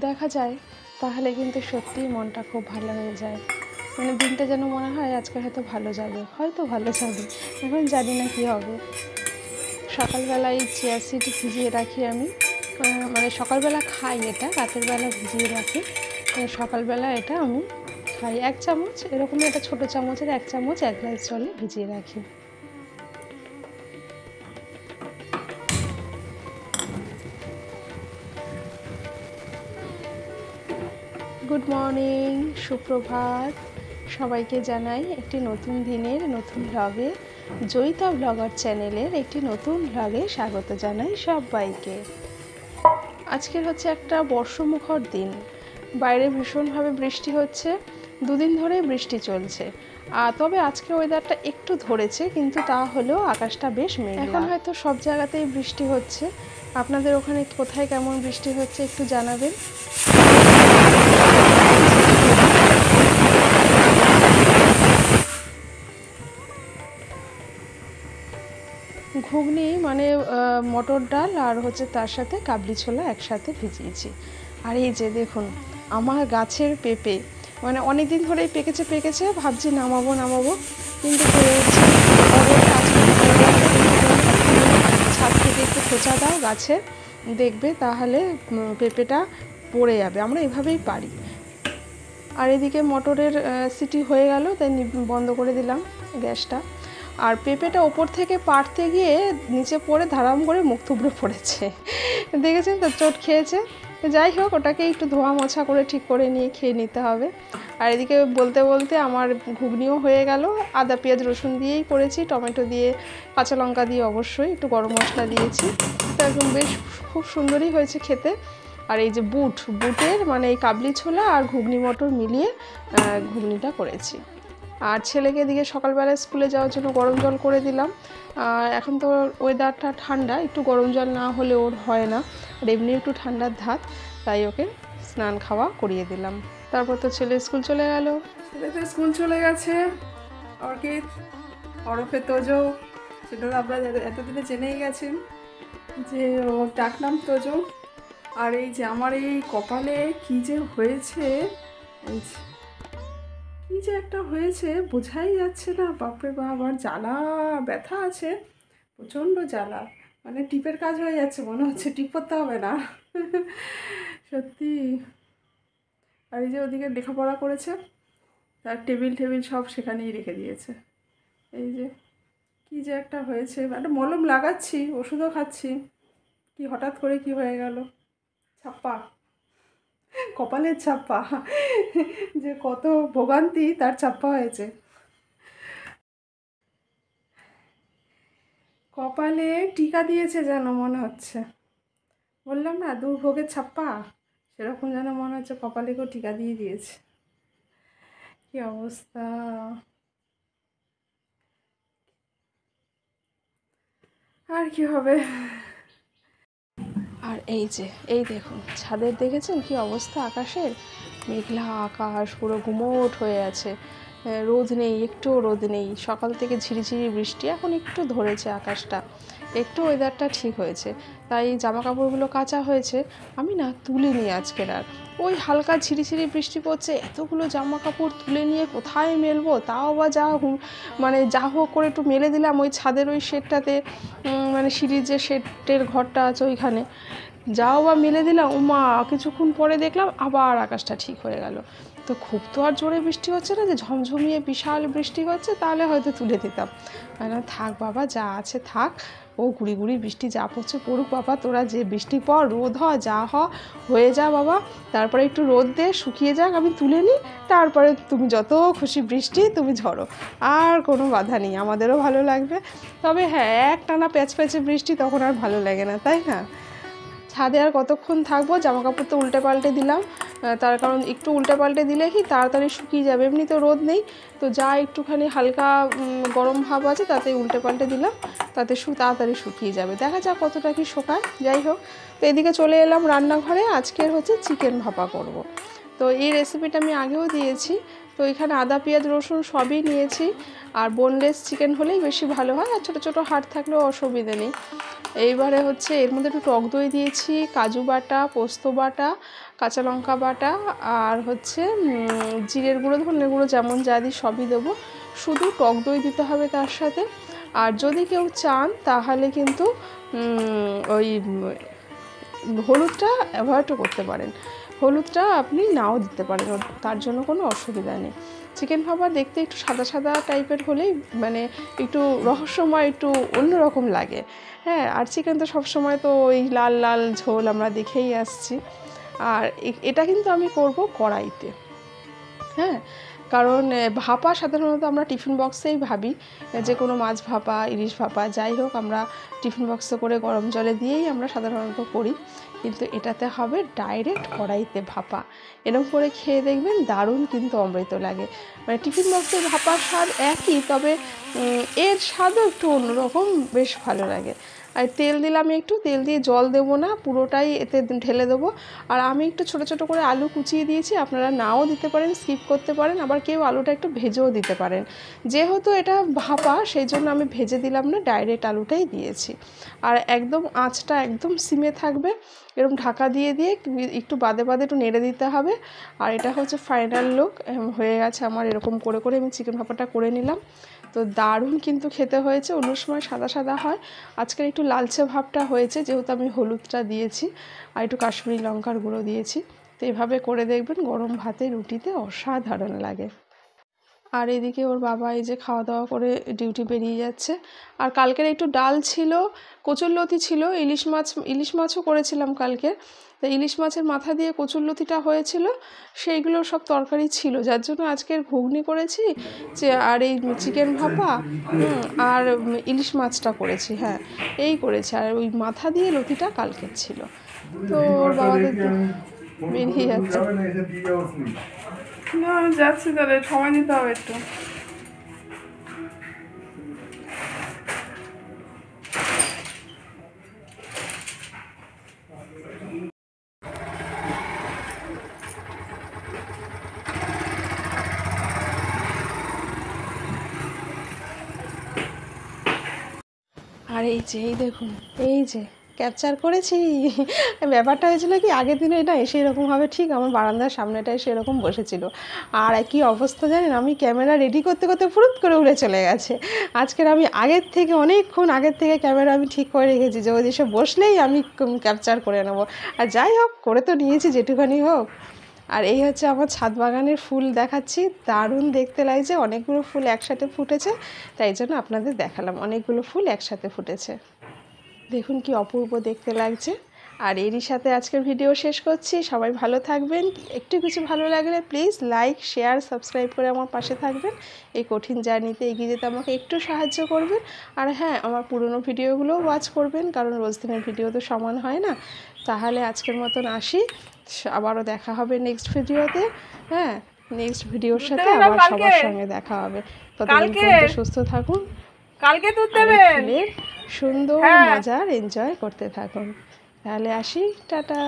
দেখা যায় তাহলে কিন্তু সত্যিই মনটা খুব ভালো হয়ে যায়। মানে দিনটা যেন মনে হয় আজকে হয়তো ভালো যাবে, এখন জানি না কী হবে। সকালবেলায় চিয়া সিড ভিজিয়ে রাখি আমি, মানে সকালবেলা খাই, এটা রাতের বেলা ভিজিয়ে রাখি, সকালবেলা এটা আমি খাই। 1 চামচ এরকম, এটা ছোটো চামচের 1 চামচ 1 গ্লাস জলে ভিজিয়ে রাখি। গুড মর্নিং, সুপ্রভাত সবাইকে জানাই একটি নতুন দিনের নতুন ব্লগে, জয়িতা ব্লগার চ্যানেলের একটি নতুন ব্লগে স্বাগত জানাই সবাইকে। আজকের হচ্ছে একটা বর্ষমুখর দিন, বাইরে ভীষণভাবে বৃষ্টি হচ্ছে, 2 দিন ধরেই বৃষ্টি চলছে। তবে আজকে ওয়েদারটা একটু ধরেছে, কিন্তু তা হলেও আকাশটা বেশ মেঘলা। এখন হয়তো সব জায়গাতেই বৃষ্টি হচ্ছে, আপনাদের ওখানে কোথায় কেমন বৃষ্টি হচ্ছে একটু জানাবেন। ঘুগনি মানে মটর ডাল আর হচ্ছে তার সাথে কাবলি ছোলা একসাথে ভিজিয়েছি। আর এই যে দেখুন আমার গাছের পেঁপে, মানে অনেক দিন ধরেই পেকেছে, ভাবছি নামাবো, কিন্তু ছাদ থেকে একটু খোঁচা দাও গাছে, দেখবে তাহলে পেঁপেটা পড়ে যাবে। আমরা এভাবেই পারি। আর এদিকে মটরের সিটি হয়ে গেল, তাই বন্ধ করে দিলাম গ্যাসটা। আর পেঁপেটা ওপর থেকে পাড়তে গিয়ে নিচে পড়ে ধারাম করে মুখ থুবড়ে পড়েছে, দেখেছেন তো, চোট খেয়েছে। যাই হোক, ওটাকে একটু ধোয়া মোছা করে ঠিক করে নিয়ে খেয়ে নিতে হবে। আর এদিকে বলতে বলতে আমার ঘুগনিও হয়ে গেল। আদা পেঁয়াজ রসুন দিয়েই করেছি, টমেটো দিয়ে, কাঁচা লঙ্কা দিয়ে, অবশ্যই একটু গরম মশলা দিয়েছি। তো একদম বেশ খুব সুন্দরই হয়েছে খেতে। আর এই যে বুটের মানে এই কাবলি ছোলা আর ঘুগনি মটর মিলিয়ে ঘুগনিটা করেছি। আর ছেলেকে এদিকে সকালবেলায় স্কুলে যাওয়ার জন্য গরম জল করে দিলাম। এখন তো ওয়েদারটা ঠান্ডা, একটু গরম জল না হলে ওর হয় না, আর এমনি একটু ঠান্ডার ধাত, তাই ওকে স্নান খাওয়া করিয়ে দিলাম। তারপর তো ছেলে স্কুল চলে গেল। ছেলেতে স্কুল চলে গেছে। অর্কিড ওরফে তোজো, সেটা তো আপনারা এতদিনে জেনেই গেছেন যে ওর ডাকনাম তোজো। আর এই যে আমার এই কপালে কি যে হয়েছে, কি যে একটা হয়েছে বোঝাই যাচ্ছে না। বাপরে বাপ, আর জ্বালা ব্যথা আছে, প্রচণ্ড জ্বালা, মানে টিপের কাজ হয়ে যাচ্ছে, মনে হচ্ছে টিপ করতে হবে না সত্যি। আর এই যে ওদিকে লেখাপড়া করেছে, তার টেবিল সব সেখানেই রেখে দিয়েছে। এই যে কি যে একটা হয়েছে, একটা মলম লাগাচ্ছি, ওষুধও খাচ্ছি, কি হঠাৎ করে কি হয়ে গেল। ছাপ্পা, কপালের ছাপ্পা, যে কত ভোগান্তি তার ছাপ্পা হয়েছে কপালে। টিকা দিয়েছে যেন মনে হচ্ছে, বললাম না দুর্ভোগের ছাপ্পা, সেরকম যেন মনে হচ্ছে কপালেকেও টিকা দিয়ে দিয়েছে। কি অবস্থা, আর কি হবে। আর এই দেখুন ছাদের, দেখেছেন কি অবস্থা আকাশের, মেঘলা আকাশ, পুরো গুমোট হয়ে আছে, রোদ নেই, একটুও রোদ নেই। সকাল থেকে ঝিরিঝিরি বৃষ্টি, এখন একটু ধরেছে আকাশটা, একটু ওয়েদারটা ঠিক হয়েছে, তাই জামা কাপড়গুলো কাচা হয়েছে। আমি না তুলিনি আজকের, আর ওই হালকা ঝিরিঝিরি বৃষ্টি পড়ছে, এতগুলো জামা কাপড় তুলে নিয়ে কোথায় মেলবো, তাও বা মানে যা হোক করে একটু মেলে দিলাম ওই ছাদের ওই শেডটাতে, মানে সিঁড়ির যে শেডের ঘরটা আছে ওইখানে, যাও বা মেলে দিলাম। মা কিছুক্ষণ পরে দেখলাম আবার আকাশটা ঠিক হয়ে গেল। তো খুব তো আর জোরে বৃষ্টি হচ্ছে না যে ঝমঝমিয়ে বিশাল বৃষ্টি হচ্ছে, তাহলে হয়তো তুলে দিতাম। থাক বাবা, যা আছে থাক, ও গুড়ি গুড়ি বৃষ্টি যা পড়ছে পড়ুক বাবা, তোরা যে বৃষ্টি পর, রোদ হ, যা হয়ে যা বাবা, তারপরে একটু রোদ দে, শুকিয়ে যাক, আমি তুলে নিই, তারপরে তুমি যত খুশি বৃষ্টি তুমি ঝরো, আর কোনো বাধা নেই, আমাদেরও ভালো লাগবে। তবে হ্যাঁ, একটানা প্যাচপ্যাচে বৃষ্টি তখন আর ভালো লাগে না, তাই না? ছাদে আর কতক্ষণ থাকবো, জামা কাপড় তো উল্টে পাল্টে দিলাম, তার কারণ একটু উল্টে পাল্টে দিলে কি তাড়াতাড়ি শুকিয়ে যাবে, এমনি তো রোদ নেই, তো যা একটুখানি হালকা গরম ভাব আছে তাতে উল্টে পাল্টে দিলাম, তাতে তাড়াতাড়ি শুকিয়ে যাবে। দেখা যাক কতটা কি শোকায়। যাই হোক, তো এদিকে চলে এলাম রান্নাঘরে। আজকের হচ্ছে চিকেন ভাপা করব। তো এই রেসিপিটা আমি আগেও দিয়েছি, তো এখানে আদা পেঁয়াজ রসুন সবই নিয়েছি, আর বোনলেস চিকেন হলেই বেশি ভালো হয়, আর ছোটো ছোটো হাড় থাকলেও অসুবিধে নেই। এইবারে হচ্ছে এর মধ্যে একটু টক দই দিয়েছি, কাজু বাটা, পোস্ত বাটা, কাঁচা লঙ্কা বাটা, আর হচ্ছে জিরের গুঁড়ো ধনের গুঁড়ো যেমন যা দিই সবই দেবো, শুধু টক দই দিতে হবে তার সাথে। আর যদি কেউ চান তাহলে কিন্তু ওই হলুদটা অ্যাভয়েডও করতে পারেন, হলুদটা আপনি নাও দিতে পারেন, তার জন্য কোনো অসুবিধা নেই। চিকেন ভাপা দেখতে একটু সাদা সাদা টাইপের হলেই মানে একটু রহস্যময়, একটু অন্যরকম লাগে। হ্যাঁ, আর চিকেন তো সবসময় তো ওই লাল লাল ঝোল আমরা দেখেই আসছি। আর এটা কিন্তু আমি করব কড়াইতে। হ্যাঁ, কারণ ভাপা সাধারণত আমরা টিফিন বক্সেই ভাবি, যে কোনো মাছ ভাপা, ইলিশ ভাপা যাই হোক আমরা টিফিন বক্সে করে গরম জলে দিয়েই আমরা সাধারণত করি, কিন্তু এটাতে হবে ডাইরেক্ট কড়াইতে ভাপা। এরকম করে খেয়ে দেখবেন দারুণ কিন্তু অমৃত লাগে। মানে টিফিন বক্সে ভাপার স্বাদ একই, তবে এর স্বাদও একটু অন্যরকম, বেশ ভালো লাগে। আর তেল দিলাম, একটু তেল দিয়ে জল দেবো না, পুরোটাই এতে ঢেলে দেবো। আর আমি একটু ছোটো ছোটো করে আলু কুচিয়ে দিয়েছি, আপনারা নাও দিতে পারেন, স্কিপ করতে পারেন, আবার কেউ আলুটা একটু ভেজেও দিতে পারেন। যেহেতু এটা ভাপা সেই জন্য আমি ভেজে দিলাম না, ডাইরেক্ট আলুটাই দিয়েছি। আর একদম আঁচটা একদম সিমে থাকবে, এরকম ঢাকা দিয়ে দিয়ে একটু বাদে বাদে একটু নেড়ে দিতে হবে। আর এটা হচ্ছে ফাইনাল লুক, হয়ে গেছে আমার। এরকম করে করে আমি চিকেন ভাপাটা করে নিলাম। তো দারুণ কিন্তু খেতে হয়েছে। অন্য সময় সাদা সাদা হয়, আজকের একটু লালচে ভাবটা হয়েছে, যেহেতু আমি হলুদটা দিয়েছি আর একটু কাশ্মীরি লঙ্কার গুঁড়ো দিয়েছি। তো এভাবে করে দেখবেন, গরম ভাতে রুটিতে অসাধারণ লাগে। আর এদিকে ওর বাবা এই যে খাওয়া দাওয়া করে ডিউটি বেরিয়ে যাচ্ছে। আর কালকের একটু ডাল ছিল, কচুরলতি ছিল, ইলিশ মাছও করেছিলাম কালকে। তো ইলিশ মাছের মাথা দিয়ে কচুরলতিটা হয়েছিল, সেইগুলো সব তরকারি ছিল, যার জন্য আজকের ঘুগনি করেছি, যে আর এই চিকেন ভাপা আর ইলিশ মাছটা করেছি। হ্যাঁ, এই করেছি। আর ওই মাথা দিয়ে লতিটা কালকের ছিল। তো ওর বাবা তো বেরিয়ে যাচ্ছে। না, আমি যাচ্ছি, তাহলে সময় দিতে হবে একটু। আর এই যে এই দেখুন, এই যে ক্যাপচার করেছি। ব্যাপারটা হয়েছিল কি, আগের দিনে এটা এসে এরকমভাবে ঠিক আমার বারান্দার সামনেটা এসে এরকম বসেছিল। আর একই অবস্থা জানেন, আমি ক্যামেরা রেডি করতে করতে ফুরুত করে উড়ে চলে গেছে। আজকের আমি আগের থেকে অনেকক্ষণ আগের থেকে ক্যামেরা আমি ঠিক করে রেখেছি, যে ওই দেশে বসলেই আমি ক্যাপচার করে নেব। আর যাই হোক, করে তো নিয়েছি যেটুখানি হোক। আর এই হচ্ছে আমার ছাদ বাগানের ফুল দেখাচ্ছি, দারুণ দেখতে লাগছে, অনেকগুলো ফুল একসাথে ফুটেছে, তাই জন্য আপনাদের দেখালাম, অনেকগুলো ফুল একসাথে ফুটেছে। দেখুন কি অপূর্ব দেখতে লাগছে। আর এরই সাথে আজকের ভিডিও শেষ করছি। সবাই ভালো থাকবেন। একটু কিছু ভালো লাগলে প্লিজ লাইক, শেয়ার, সাবস্ক্রাইব করে আমার পাশে থাকবেন। এই কঠিন জার্নিতে এগিয়ে যেতে আমাকে একটু সাহায্য করবেন। আর হ্যাঁ, আমার পুরনো ভিডিওগুলোও ওয়াচ করবেন, কারণ রোজ দিনের ভিডিও তো সমান হয় না। তাহলে আজকের মতন আসি, আবারও দেখা হবে নেক্সট ভিডিওতে। হ্যাঁ, নেক্সট ভিডিওর সাথে আবার সবার সঙ্গে দেখা হবে। ততদিন পর্যন্ত সুস্থ থাকুন, কালকে দুধ দেবেন, ফুলের সুন্দর মজার এনজয় করতে থাকুন। তাহলে আসি, টাটা।